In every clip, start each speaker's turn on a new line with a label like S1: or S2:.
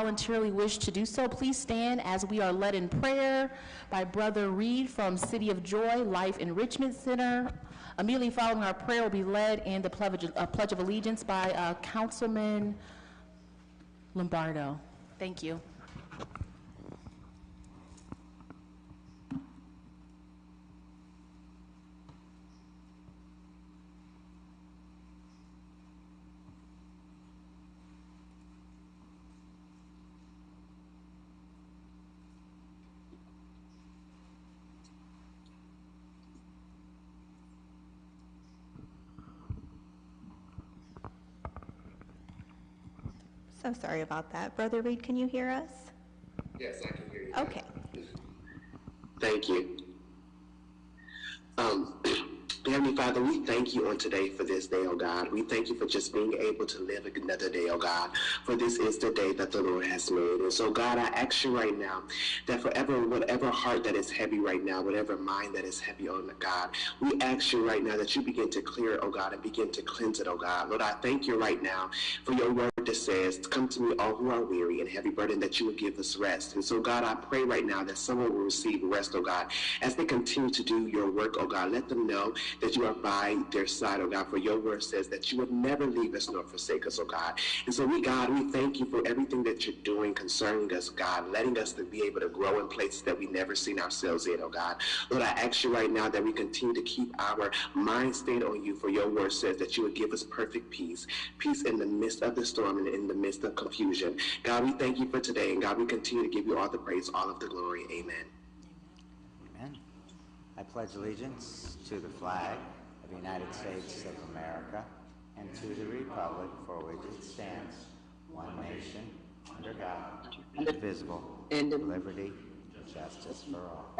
S1: voluntarily wish to do so, please stand as we are led in prayer by Brother Reed from City of Joy Life Enrichment Center. Immediately following our prayer will be led in the Pledge of Allegiance by Councilman Lombardo. Thank you.
S2: So sorry about that. Brother Reed, can you hear us?
S3: Yes, I can hear you.
S2: Okay.
S3: Thank you. Heavenly Father, we thank you on today for this day, oh God. We thank you for just being able to live another day, oh God, for this is the day that the Lord has made. And so, God, I ask you right now that forever, whatever heart that is heavy right now, whatever mind that is heavy, oh God, we ask you right now that you begin to clear it, oh God, and begin to cleanse it, oh God. Lord, I thank you right now for your word that says, come to me all who are weary and heavy burden, that you will give us rest. And so, God, I pray right now that someone will receive rest, oh God, as they continue to do your work, oh God. Let them know that you are by their side, oh God, for your word says that you would never leave us nor forsake us, oh God. And so God, we thank you for everything that you're doing concerning us, God, letting us to be able to grow in places that we never seen ourselves in, oh God. Lord, I ask you right now that we continue to keep our mind stayed on you, for your word says that you would give us perfect peace, peace in the midst of the storm and in the midst of confusion. God, we thank you for today, and God, we continue to give you all the praise, all of the glory. Amen.
S4: Amen. I pledge allegiance to the flag of the United States of America and to the republic for which it stands, one nation, under God, indivisible, with liberty and justice for all.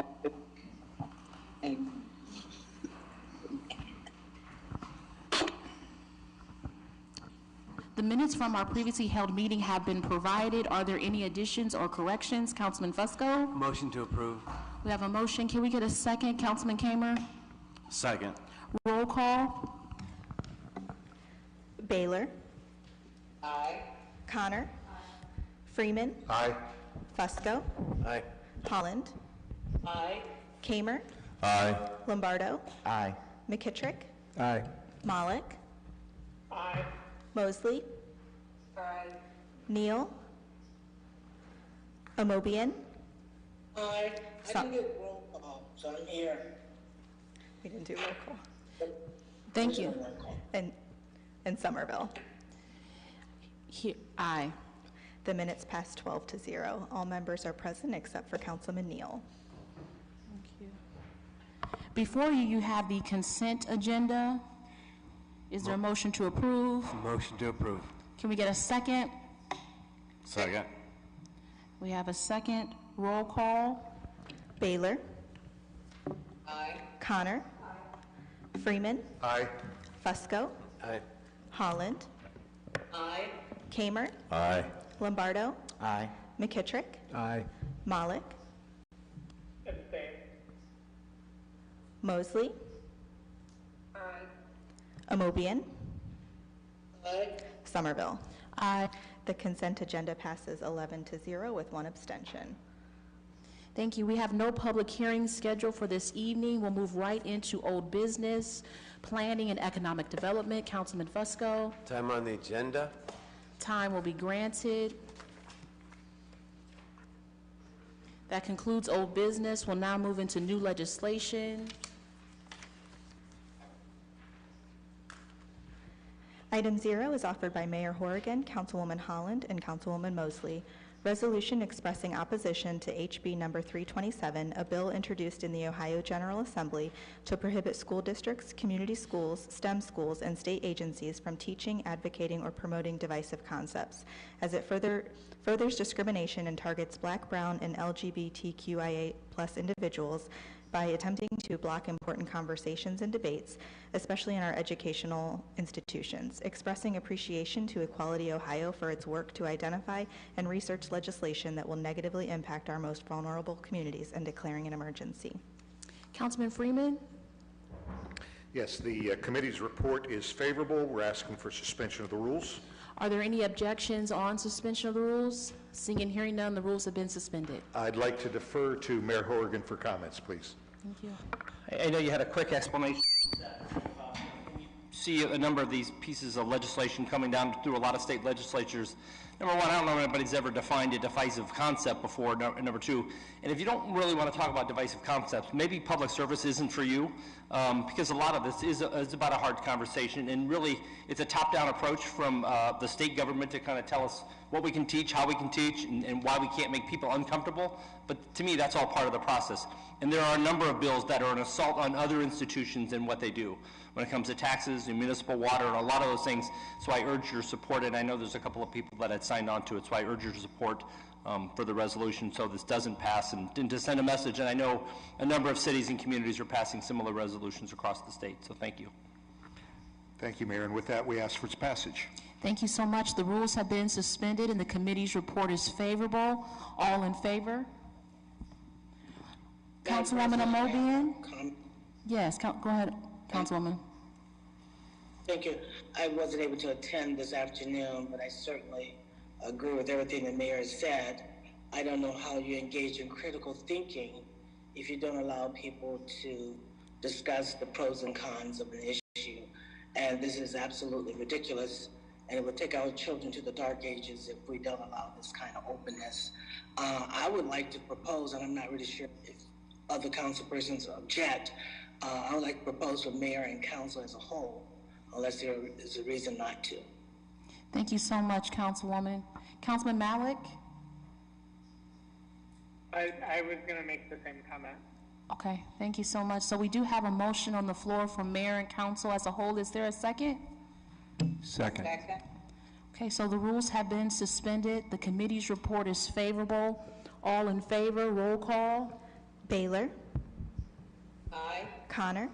S1: The minutes from our previously held meeting have been provided. Are there any additions or corrections? Councilman Fusco?
S5: Motion to approve.
S1: We have a motion. Can we get a second? Councilman Kamer?
S5: Second.
S1: Roll call.
S2: Baylor? Aye. Connor? Aye. Freeman?
S5: Aye.
S2: Fusco?
S5: Aye.
S2: Holland? Aye. Kamer?
S5: Aye.
S2: Lombardo?
S4: Aye.
S2: McKittrick?
S5: Aye.
S2: Malik?
S6: Aye.
S2: Mosley?
S6: Aye.
S2: Neal? Amobian?
S6: Aye.
S2: So-
S6: I didn't get roll call, so I'm here.
S2: We didn't do roll call.
S1: Thank you.
S2: And Somerville?
S1: Here, aye.
S2: The minutes pass 12-0. All members are present except for Councilman Neal.
S1: Thank you. Before you, you have the consent agenda. Is there a motion to approve?
S5: Motion to approve.
S1: Can we get a second?
S5: Second.
S1: We have a second. Roll call.
S2: Baylor?
S6: Aye.
S2: Connor? Aye. Freeman?
S5: Aye.
S2: Fusco?
S5: Aye.
S2: Holland?
S6: Aye.
S2: Kamer?
S5: Aye.
S2: Lombardo?
S4: Aye.
S2: McKittrick?
S5: Aye.
S2: Malik?
S6: Abstain.
S2: Mosley?
S6: Aye.
S2: Amobian?
S6: Aye.
S2: Somerville?
S1: Aye.
S2: The consent agenda passes 11-0 with one abstention.
S1: Thank you. We have no public hearings scheduled for this evening. We'll move right into old business, planning and economic development. Councilman Fusco.
S5: Time on the agenda.
S1: Time will be granted. That concludes old business. We'll now move into new legislation.
S2: Item 0 is offered by Mayor Horrigan, Councilwoman Holland, and Councilwoman Mosley. Resolution expressing opposition to HB number 327, a bill introduced in the Ohio General Assembly to prohibit school districts, community schools, STEM schools, and state agencies from teaching, advocating, or promoting divisive concepts, as it furthers discrimination and targets Black, Brown, and LGBTQIA+ individuals by attempting to block important conversations and debates, especially in our educational institutions, expressing appreciation to Equality Ohio for its work to identify and research legislation that will negatively impact our most vulnerable communities, and declaring an emergency.
S1: Councilman Freeman?
S7: Yes, the committee's report is favorable. We're asking for suspension of the rules.
S1: Are there any objections on suspension of the rules? Seeing and hearing none, the rules have been suspended.
S7: I'd like to defer to Mayor Horrigan for comments, please.
S1: Thank you.
S8: I know you had a quick explanation. See a number of these pieces of legislation coming down through a lot of state legislatures. Number one, I don't know if anybody's ever defined a divisive concept before. Number two, and if you don't really want to talk about divisive concepts, maybe public service isn't for you, because a lot of this is about a hard conversation, and really it's a top-down approach from the state government to kind of tell us what we can teach, how we can teach, and why we can't make people uncomfortable. But to me, that's all part of the process. And there are a number of bills that are an assault on other institutions and what they do when it comes to taxes and municipal water and a lot of those things. So I urge your support, and I know there's a couple of people that had signed on to it, so I urge your support for the resolution so this doesn't pass, and to send a message. And I know a number of cities and communities are passing similar resolutions across the state, so thank you.
S7: Thank you, Mayor. And with that, we ask for its passage.
S1: Thank you so much. The rules have been suspended, and the committee's report is favorable. All in favor? Councilwoman Amobian? Yes, go ahead, Councilwoman.
S6: Thank you. I wasn't able to attend this afternoon, but I certainly agree with everything the mayor has said. I don't know how you engage in critical thinking if you don't allow people to discuss the pros and cons of an issue. And this is absolutely ridiculous, and it would take our children to the dark ages if we don't allow this kind of openness. I would like to propose, and I'm not really sure if other council persons object, I would like to propose for mayor and council as a whole, unless there is a reason not to.
S1: Thank you so much, Councilwoman. Councilman Malik?
S9: I was going to make the same comment.
S1: Okay, thank you so much. So we do have a motion on the floor from mayor and council as a whole. Is there a second?
S5: Second.
S1: Okay, so the rules have been suspended. The committee's report is favorable. All in favor, roll call.
S2: Baylor.
S6: Aye.
S2: Connor.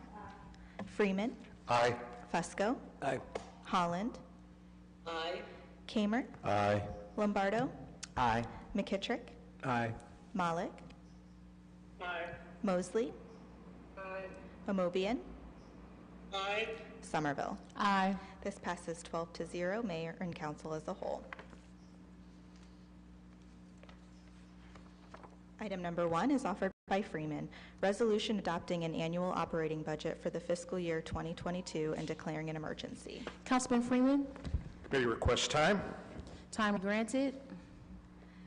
S2: Freeman.
S7: Aye.
S2: Fusco.
S5: Aye.
S2: Holland.
S6: Aye.
S2: Kamer.
S5: Aye.
S2: Lombardo.
S5: Aye.
S2: McKittrick.
S5: Aye.
S2: Malik.
S9: Aye.
S2: Mosley.
S6: Aye.
S2: Amobian.
S6: Aye.
S2: Somerville.
S1: Aye.
S2: This passes 12-0, mayor and council as a whole. Item number 1 is offered by Freeman. Resolution adopting an annual operating budget for the fiscal year 2022 and declaring an emergency.
S1: Councilman Freeman?
S7: Committee request time.
S1: Time granted.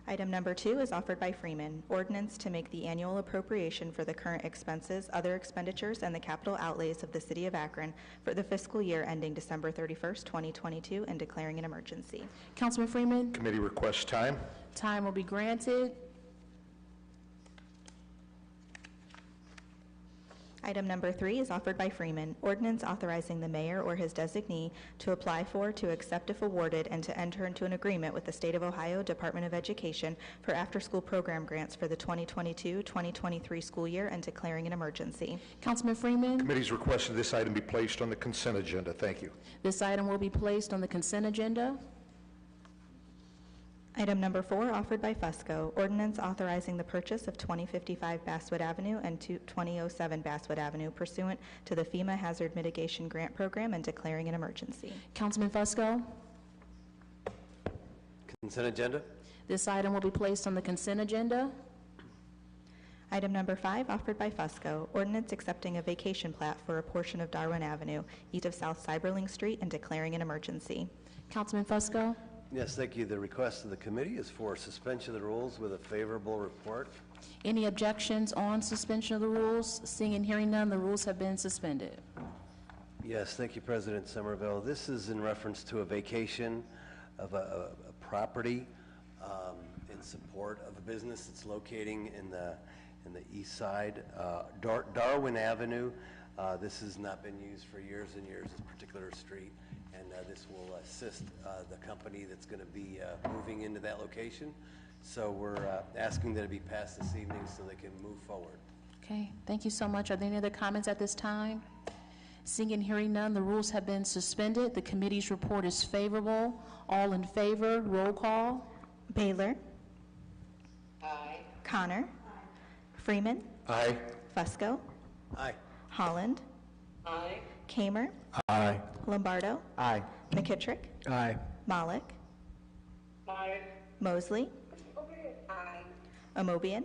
S2: Item number 2 is offered by Freeman. Ordinance to make the annual appropriation for the current expenses, other expenditures, and the capital outlays of the City of Akron for the fiscal year ending December 31st, 2022, and declaring an emergency.
S1: Councilman Freeman?
S7: Committee request time.
S1: Time will be granted.
S2: Item number 3 is offered by Freeman. Ordinance authorizing the mayor or his designee to apply for, to accept if awarded, and to enter into an agreement with the State of Ohio Department of Education for after-school program grants for the 2022-2023 school year and declaring an emergency.
S1: Councilman Freeman?
S7: Committee's requested this item be placed on the consent agenda. Thank you.
S1: This item will be placed on the consent agenda.
S2: Item number 4, offered by Fusco. Ordinance authorizing the purchase of 2055 Basswood Avenue and 2007 Basswood Avenue pursuant to the FEMA Hazard Mitigation Grant Program and declaring an emergency.
S1: Councilman Fusco?
S5: Consent agenda?
S1: This item will be placed on the consent agenda.
S2: Item number 5, offered by Fusco. Ordinance accepting a vacation plat for a portion of Darwin Avenue, east of South Cyberling Street, and declaring an emergency.
S1: Councilman Fusco?
S10: Yes, thank you. The request of the committee is for suspension of the rules with a favorable report.
S1: Any objections on suspension of the rules? Seeing and hearing none, the rules have been suspended.
S10: Yes, thank you, President Somerville. This is in reference to a vacation of a property in support of a business that's locating in the east side. Darwin Avenue, this has not been used for years and years, this particular street. And this will assist the company that's going to be moving into that location. So we're asking that it be passed this evening so they can move forward.
S1: Okay, thank you so much. Are there any other comments at this time? Seeing and hearing none, the rules have been suspended. The committee's report is favorable. All in favor, roll call.
S2: Baylor.
S6: Aye.
S2: Connor. Freeman.
S7: Aye.
S2: Fusco.
S10: Aye.
S2: Holland.
S6: Aye.
S2: Kamer.
S5: Aye.
S2: Lombardo.
S5: Aye.
S2: McKittrick.
S5: Aye.
S2: Malik.
S6: Aye.
S2: Mosley. Amobian,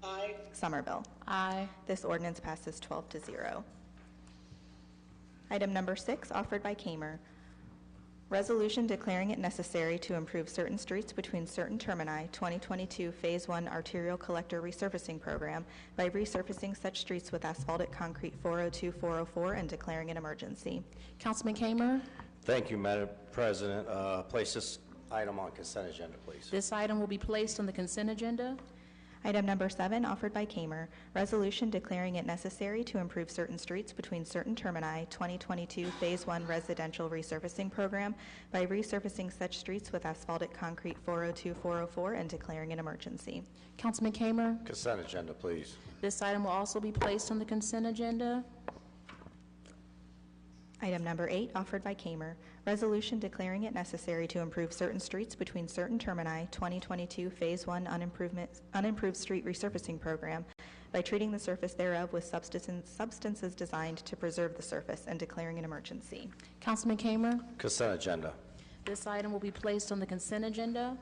S6: Aye.
S2: Somerville.
S1: Aye.
S2: This ordinance passes 12-0. Item number 6, offered by Kamer. Resolution declaring it necessary to improve certain streets between certain termini, 2022 Phase 1 Arterial Collector Resurfacing Program by resurfacing such streets with asphaltic concrete 402, 404, and declaring an emergency.
S1: Councilman Kamer.
S5: Thank you, Madam President. Place this item on consent agenda, please.
S1: This item will be placed on the consent agenda.
S2: Item number 7, offered by Kamer. Resolution declaring it necessary to improve certain streets between certain termini, 2022 Phase 1 Residential Resurfacing Program by resurfacing such streets with asphaltic concrete 402, 404, and declaring an emergency.
S1: Councilman Kamer.
S5: Consent agenda, please.
S1: This item will also be placed on the consent agenda.
S2: Item number 8, offered by Kamer. Resolution declaring it necessary to improve certain streets between certain termini, 2022 Phase 1 Unimproved Street Resurfacing Program by treating the surface thereof with substances designed to preserve the surface and declaring an emergency.
S1: Councilman Kamer.
S5: Consent agenda.
S1: This item will be placed on the consent agenda.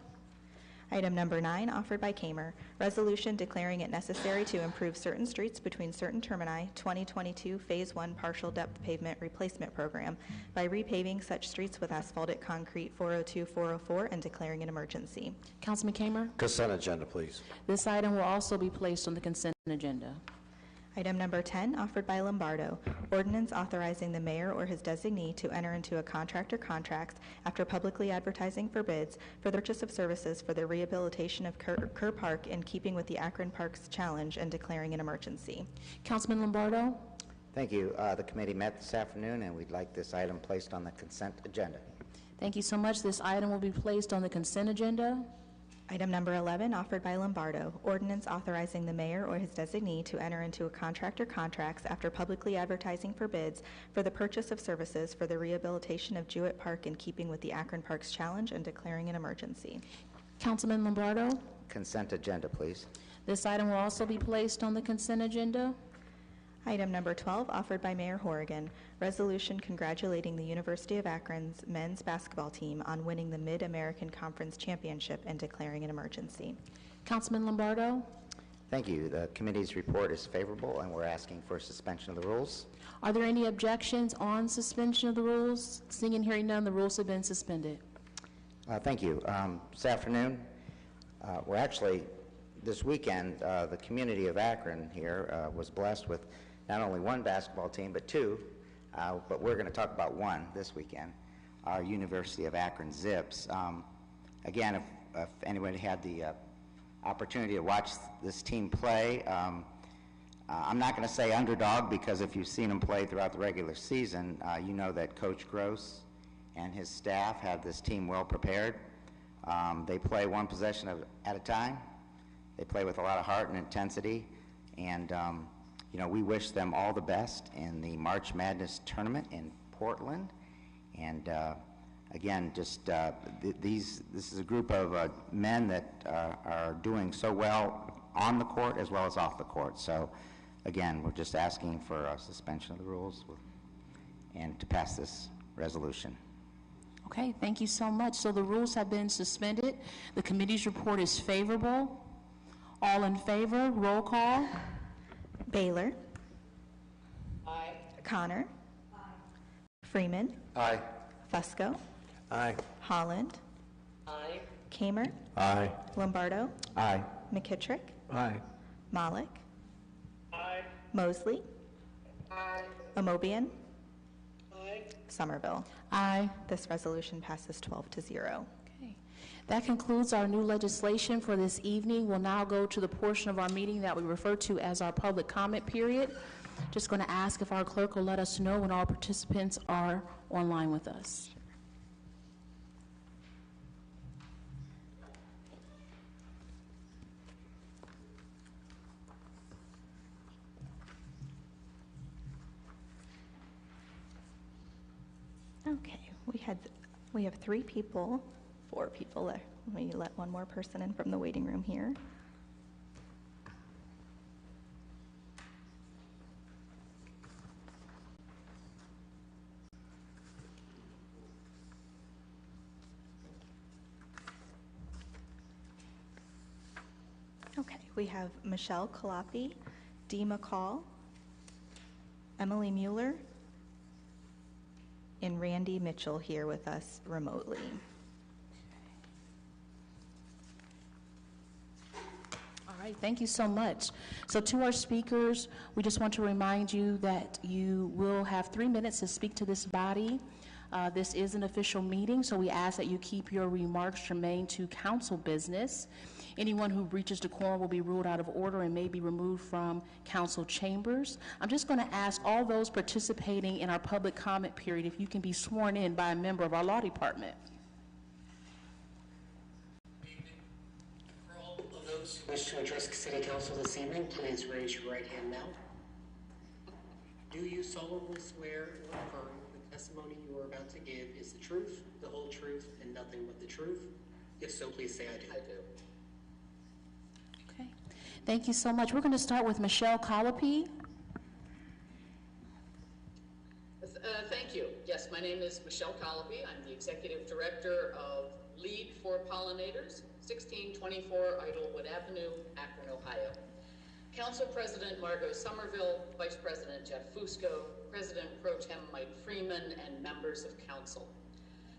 S2: Item number 9, offered by Kamer. Resolution declaring it necessary to improve certain streets between certain termini, 2022 Phase 1 Partial Depth Pavement Replacement Program by repaving such streets with asphaltic concrete 402, 404, and declaring an emergency.
S1: Councilman Kamer.
S5: Consent agenda, please.
S1: This item will also be placed on the consent agenda.
S2: Item number 10, offered by Lombardo. Ordinance authorizing the mayor or his designee to enter into a contract or contracts after publicly advertising for bids for the purchase of services for the rehabilitation of Kerr Park in keeping with the Akron Parks Challenge and declaring an emergency.
S1: Councilman Lombardo.
S4: Thank you. The committee met this afternoon, and we'd like this item placed on the consent agenda.
S1: Thank you so much. This item will be placed on the consent agenda.
S2: Item number 11, offered by Lombardo. Ordinance authorizing the mayor or his designee to enter into a contract or contracts after publicly advertising for bids for the purchase of services for the rehabilitation of Jewett Park in keeping with the Akron Parks Challenge and declaring an emergency.
S1: Councilman Lombardo.
S4: Consent agenda, please.
S1: This item will also be placed on the consent agenda.
S2: Item number 12, offered by Mayor Horrigan. Resolution congratulating the University of Akron's men's basketball team on winning the Mid-American Conference Championship and declaring an emergency.
S1: Councilman Lombardo.
S4: Thank you. The committee's report is favorable, and we're asking for suspension of the rules.
S1: Are there any objections on suspension of the rules? Seeing and hearing none, the rules have been suspended.
S4: Thank you. This afternoon, we're actually, this weekend, the community of Akron here was blessed with not only one basketball team, but two, but we're going to talk about one this weekend, our University of Akron Zips. Again, if anybody had the opportunity to watch this team play, I'm not going to say underdog, because if you've seen them play throughout the regular season, you know that Coach Gross and his staff have this team well prepared. They play one possession at a time. They play with a lot of heart and intensity, and you know, we wish them all the best in the March Madness tournament in Portland. And again, just this is a group of men that are doing so well on the court as well as off the court. So again, we're just asking for a suspension of the rules and to pass this resolution.
S1: Okay, thank you so much. So the rules have been suspended. The committee's report is favorable. All in favor, roll call.
S2: Baylor.
S6: Aye.
S2: Connor. Aye. Freeman.
S5: Aye.
S2: Fusco.
S5: Aye.
S2: Holland.
S6: Aye.
S2: Kamer.
S5: Aye.
S2: Lombardo.
S4: Aye.
S2: McKittrick.
S5: Aye.
S2: Malik.
S9: Aye.
S2: Mosley.
S6: Aye.
S2: Amobian.
S6: Aye.
S2: Somerville.
S1: Aye.
S2: This resolution passes 12-0.
S1: Okay. That concludes our new legislation for this evening. We'll now go to the portion of our meeting that we refer to as our public comment period. Just going to ask if our clerk will let us know when all participants are online with us.
S2: Okay, we have 4 people there. Let me let one more person in from the waiting room here. We have Michelle Kalapi, Dee McCall, Emily Mueller, and Randy Mitchell here with us remotely.
S1: All right, thank you so much. So to our speakers, we just want to remind you that you will have 3 minutes to speak to this body. This is an official meeting, so we ask that you keep your remarks germane to council business. Anyone who breaches decorum will be ruled out of order and may be removed from council chambers. I'm just going to ask all those participating in our public comment period if you can be sworn in by a member of our law department.
S11: For all of those who wish to address the City Council this evening, please raise your right hand now. Do you solemnly swear or affirm the testimony you are about to give is the truth, the whole truth, and nothing but the truth? If so, please say I do. I do.
S1: Okay, thank you so much. We're going to start with Michelle Kalapi.
S12: Thank you. Yes, my name is Michelle Kalapi. I'm the Executive Director of Lead for Pollinators, 1624 Idlewood Avenue, Akron, Ohio. Council President Margot Somerville, Vice President Jeff Fusco, President Pro Tem Mike Freeman, and members of Council.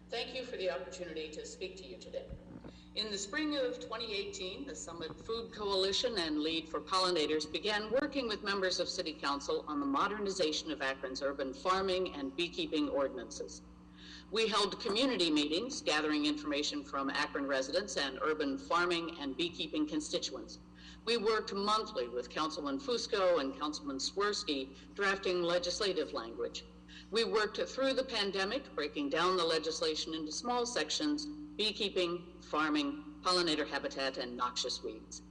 S12: Thank you for the opportunity to speak to you today. In the spring of 2018, the Summit Food Coalition and Lead for Pollinators began working with members of City Council on the modernization of Akron's urban farming and beekeeping ordinances. We held community meetings, gathering information from Akron residents and urban farming and beekeeping constituents. We worked monthly with Councilman Fusco and Councilman Swirsky, drafting legislative language. We worked through the pandemic, breaking down the legislation into small sections: beekeeping, farming, pollinator habitat, and noxious weeds.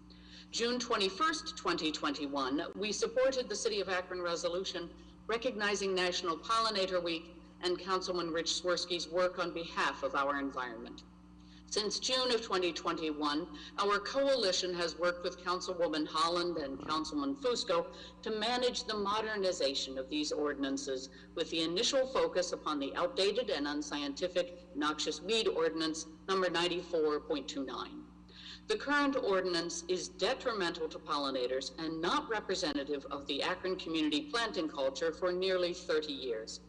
S12: June 21st, 2021, we supported the City of Akron resolution recognizing National Pollinator Week and Councilman Rich Swirsky's work on behalf of our environment. Since June of 2021, our coalition has worked with Councilwoman Holland and Councilman Fusco to manage the modernization of these ordinances with the initial focus upon the outdated and unscientific noxious weed ordinance number 94.29. The current ordinance is detrimental to pollinators and not representative of the Akron community planting culture for nearly 30 years.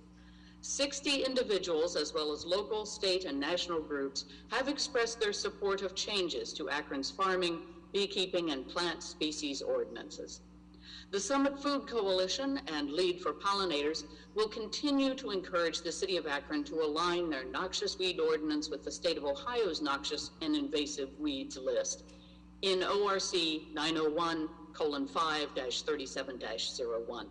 S12: 60 individuals, as well as local, state, and national groups, have expressed their support of changes to Akron's farming, beekeeping, and plant species ordinances. The Summit Food Coalition and Lead for Pollinators will continue to encourage the City of Akron to align their noxious weed ordinance with the state of Ohio's noxious and invasive weeds list in ORC 901:5-37-01.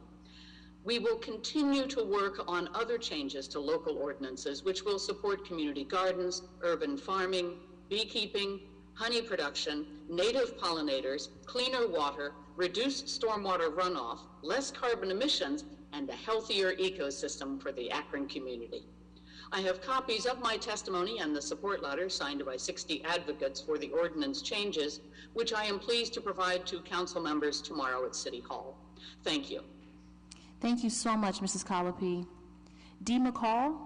S12: We will continue to work on other changes to local ordinances which will support community gardens, urban farming, beekeeping, honey production, native pollinators, cleaner water, reduced stormwater runoff, less carbon emissions, and a healthier ecosystem for the Akron community. I have copies of my testimony and the support letter signed by 60 advocates for the ordinance changes, which I am pleased to provide to council members tomorrow at City Hall. Thank you.
S1: Thank you so much, Mrs. Kalapi. Dee McCall.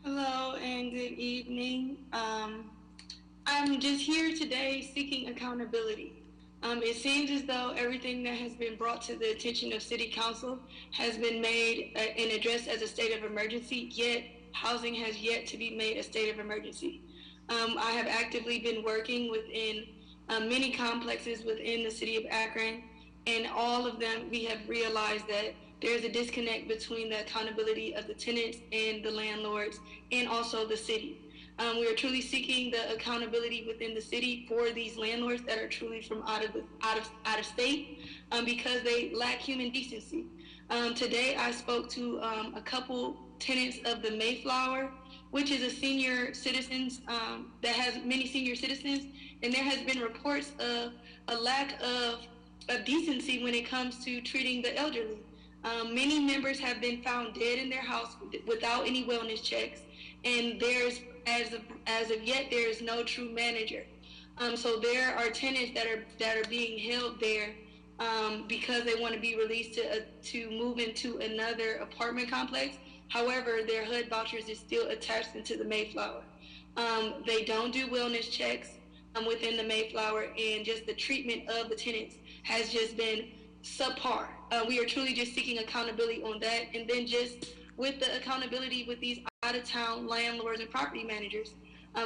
S13: Hello and good evening. I'm just here today seeking accountability. It seems as though everything that has been brought to the attention of City Council has been made and addressed as a state of emergency, yet housing has yet to be made a state of emergency. I have actively been working within many complexes within the City of Akron, and all of them we have realized that there's a disconnect between the accountability of the tenants and the landlords and also the city. We are truly seeking the accountability within the city for these landlords that are truly from out of state because they lack human decency. Today I spoke to a couple tenants of the Mayflower, which is a senior citizens that has many senior citizens, and there has been reports of a lack of decency when it comes to treating the elderly. Many members have been found dead in their house without any wellness checks, and there's as of yet there is no true manager. So there are tenants that are being held there because they want to be released to move into another apartment complex. However, their HUD vouchers is still attached into the Mayflower. They don't do wellness checks within the Mayflower, and just the treatment of the tenants has just been subpar. We are truly just seeking accountability on that. And then just with the accountability with these out-of-town landlords and property managers,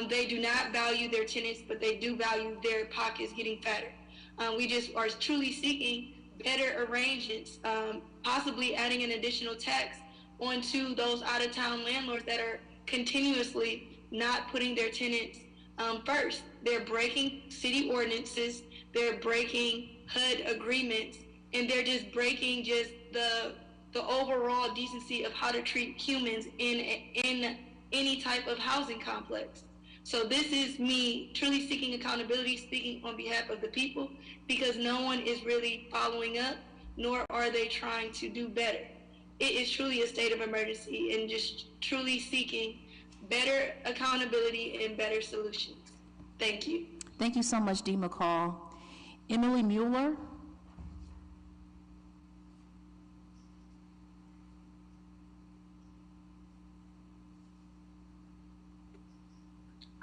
S13: they do not value their tenants, but they do value their pockets getting fatter. We just are truly seeking better arrangements, possibly adding an additional tax onto those out-of-town landlords that are continuously not putting their tenants first. They're breaking city ordinances, they're breaking HUD agreements, and they're just breaking just the overall decency of how to treat humans in any type of housing complex. So this is me truly seeking accountability, speaking on behalf of the people, because no one is really following up, nor are they trying to do better. It is truly a state of emergency, and just truly seeking better accountability and better solutions. Thank you.
S1: Thank you so much, Dee McCall. Emily Mueller.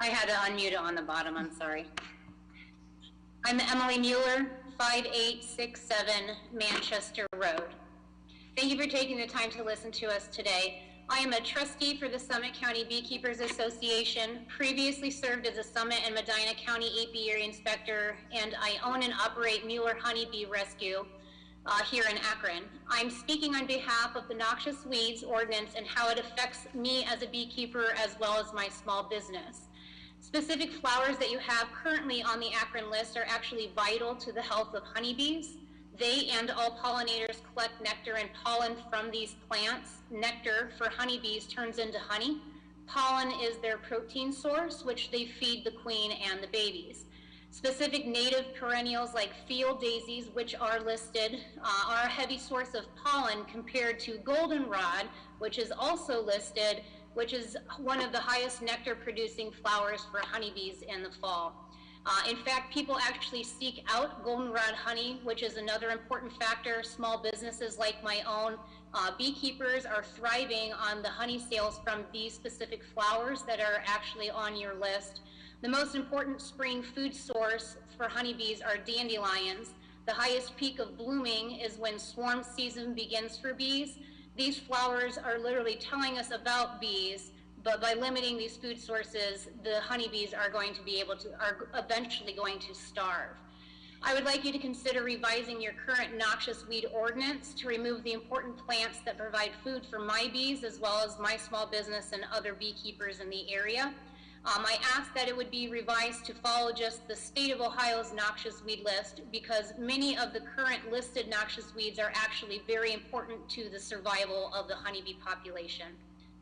S14: I had to unmute it on the bottom, I'm sorry. I'm Emily Mueller, 5867 Manchester Road. Thank you for taking the time to listen to us today. I am a trustee for the Summit County Beekeepers Association, previously served as a Summit and Medina County apiary inspector, and I own and operate Mueller Honeybee Rescue here in Akron. I'm speaking on behalf of the Noxious Weeds Ordinance and how it affects me as a beekeeper as well as my small business. Specific flowers that you have currently on the Akron list are actually vital to the health of honeybees. They and all pollinators collect nectar and pollen from these plants. Nectar for honeybees turns into honey. Pollen is their protein source, which they feed the queen and the babies. Specific native perennials like field daisies, which are listed, are a heavy source of pollen compared to goldenrod, which is also listed, which is one of the highest nectar producing flowers for honeybees in the fall. In fact, people actually seek out goldenrod honey, which is another important factor. Small businesses like my own, beekeepers are thriving on the honey sales from these specific flowers that are actually on your list. The most important spring food source for honeybees are dandelions. The highest peak of blooming is when swarm season begins for bees. These flowers are literally telling us about bees, but by limiting these food sources, the honeybees are eventually going to starve. I would like you to consider revising your current noxious weed ordinance to remove the important plants that provide food for my bees, as well as my small business and other beekeepers in the area. I ask that it would be revised to follow just the state of Ohio's noxious weed list, because many of the current listed noxious weeds are actually very important to the survival of the honeybee population.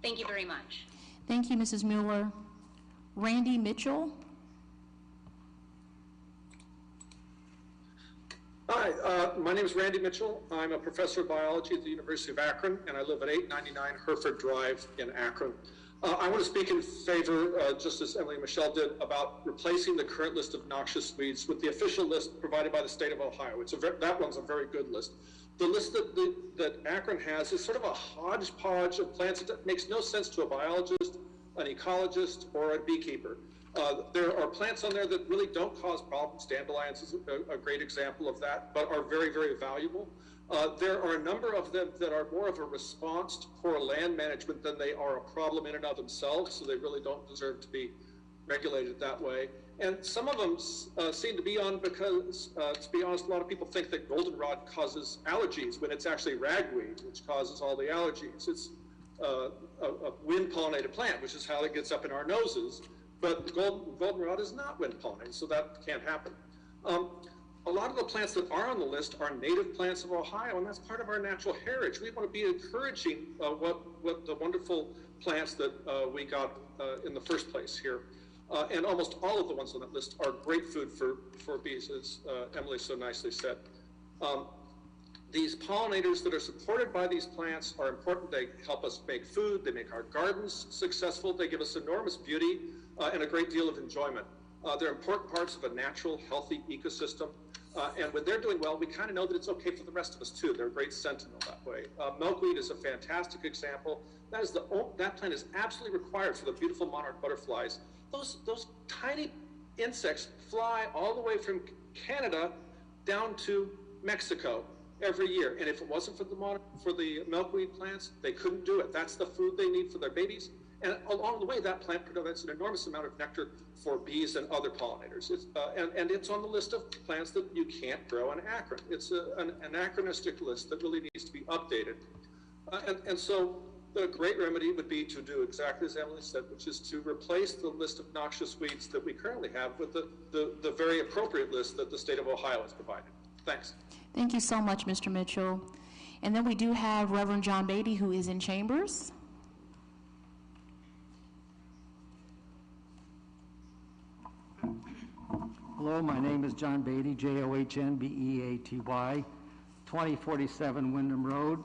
S14: Thank you very much.
S1: Thank you, Mrs. Mueller. Randy Mitchell.
S15: Hi, my name is Randy Mitchell. I'm a professor of biology at the University of Akron, and I live at 899 Hereford Drive in Akron. I want to speak in favor, just as Emily and Michelle did, about replacing the current list of noxious weeds with the official list provided by the state of Ohio. That one's a very good list. The list that Akron has is sort of a hodgepodge of plants. It makes no sense to a biologist, an ecologist, or a beekeeper. There are plants on there that really don't cause problems. Dandelions is a great example of that, but are very, very valuable. There are a number of them that are more of a response to poor land management than they are a problem in and of themselves, so they really don't deserve to be regulated that way. And some of them seem to be on because, to be honest, a lot of people think that goldenrod causes allergies when it's actually ragweed, which causes all the allergies. It's a wind-pollinated plant, which is how it gets up in our noses, but goldenrod is not wind-pollinated, so that can't happen. A lot of the plants that are on the list are native plants of Ohio, and that's part of our natural heritage. We want to be encouraging what the wonderful plants that we got in the first place here. And almost all of the ones on that list are great food for bees, as Emily so nicely said. These pollinators that are supported by these plants are important. They help us make food, they make our gardens successful, they give us enormous beauty and a great deal of enjoyment. They're important parts of a natural, healthy ecosystem. And when they're doing well, we kind of know that it's okay for the rest of us too. They're a great sentinel that way. Milkweed is a fantastic example. That plant is absolutely required for the beautiful monarch butterflies. Those tiny insects fly all the way from Canada down to Mexico every year. And if it wasn't for the milkweed plants, they couldn't do it. That's the food they need for their babies. And along the way, that plant produces an enormous amount of nectar for bees and other pollinators. And it's on the list of plants that you can't grow in Akron. It's an anachronistic list that really needs to be updated. And so the great remedy would be to do exactly as Emily said, which is to replace the list of noxious weeds that we currently have with the very appropriate list that the state of Ohio has provided. Thanks.
S1: Thank you so much, Mr. Mitchell. And then we do have Reverend John Beatty, who is in chambers.
S16: Hello, my name is John Beatty, Johnbeaty, 2047 Wyndham Road,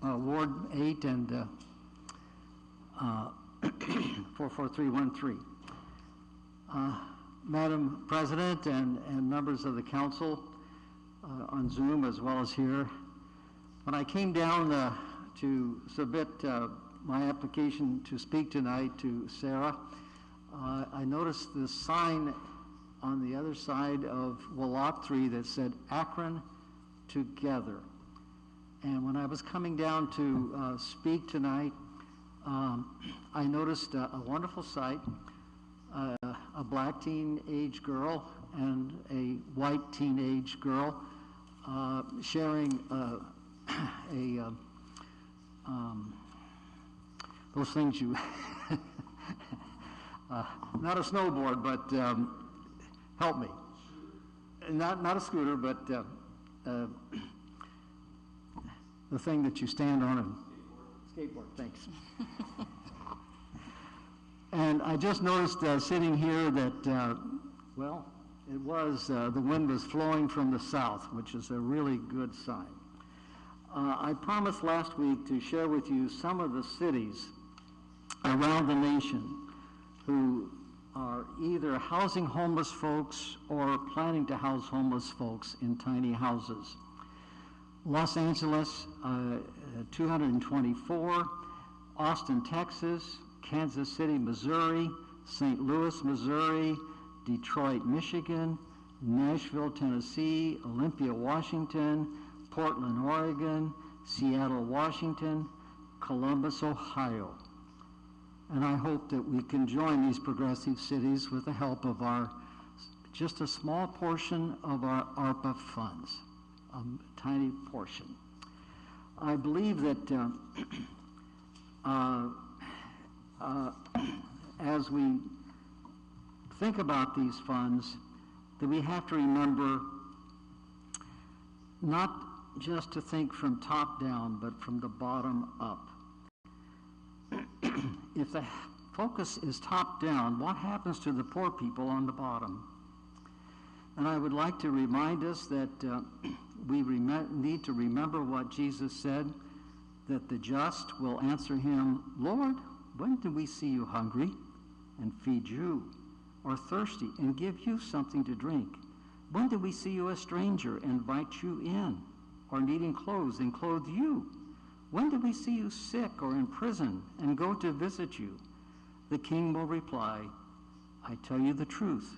S16: Ward 8 and 44313. Madam President and members of the council on Zoom as well as here, when I came down to submit my application to speak tonight to Sarah, I noticed this sign on the other side of Lot 3 that said Akron Together. And when I was coming down to speak tonight, I noticed a wonderful sight, a black teenage girl and a white teenage girl sharing those things you not a snowboard, but help me. Not a scooter, but the thing that you stand on and skateboard. Thanks. And I just noticed sitting here that, well, it was the wind was flowing from the south, which is a really good sign. I promised last week to share with you some of the cities around the nation who are either housing homeless folks or planning to house homeless folks in tiny houses. Los Angeles, 224, Austin, Texas, Kansas City, Missouri, St. Louis, Missouri, Detroit, Michigan, Nashville, Tennessee, Olympia, Washington, Portland, Oregon, Seattle, Washington, Columbus, Ohio. And I hope that we can join these progressive cities with the help of just a small portion of our ARPA funds, a tiny portion. I believe that as we think about these funds, that we have to remember not just to think from top down, but from the bottom up. If the focus is top down, what happens to the poor people on the bottom? And I would like to remind us that we need to remember what Jesus said, that the just will answer him, Lord, when did we see you hungry and feed you, or thirsty and give you something to drink? When did we see you a stranger and invite you in, or needing clothes and clothe you? When did we see you sick or in prison and go to visit you? The king will reply, I tell you the truth.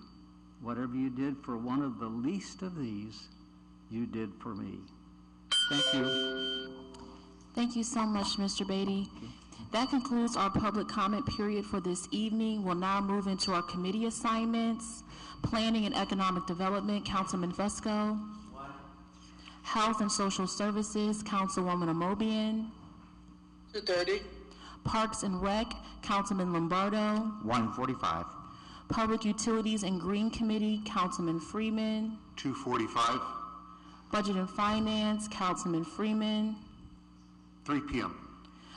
S16: Whatever you did for one of the least of these, you did for me. Thank you.
S1: Thank you so much, Mr. Beatty. That concludes our public comment period for this evening. We'll now move into our committee assignments. Planning and Economic Development, Councilman Fusco. Health and Social Services, Councilwoman Amobian.
S6: 230.
S1: Parks and Rec, Councilman Lombardo.
S17: 145.
S1: Public Utilities and Green Committee, Councilman Freeman.
S17: 245.
S1: Budget and Finance, Councilman Freeman.
S17: 3 p.m.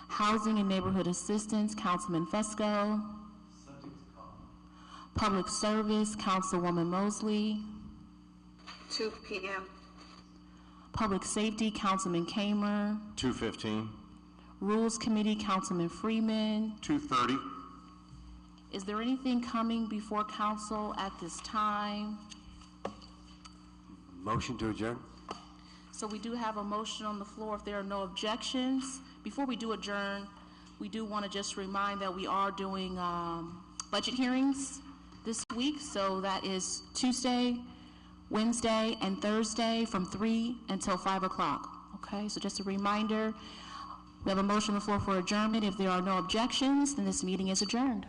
S1: Housing and Neighborhood Assistance, Councilman Fusco. Public Service, Councilwoman Mosley.
S13: 2 p.m.
S1: Public Safety, Councilman Kamer.
S17: 2:15.
S1: Rules Committee, Councilman Freeman.
S17: 2:30.
S1: Is there anything coming before council at this time?
S10: Motion to adjourn?
S1: So we do have a motion on the floor if there are no objections. Before we do adjourn, we do want to just remind that we are doing budget hearings this week. So that is Tuesday, Wednesday, and Thursday from 3 until 5 o'clock. Okay, so just a reminder, we have a motion on the floor for adjournment. If there are no objections, then this meeting is adjourned.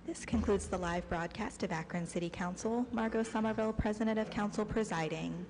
S2: This concludes the live broadcast of Akron City Council. Margot Somerville, President of Council, presiding.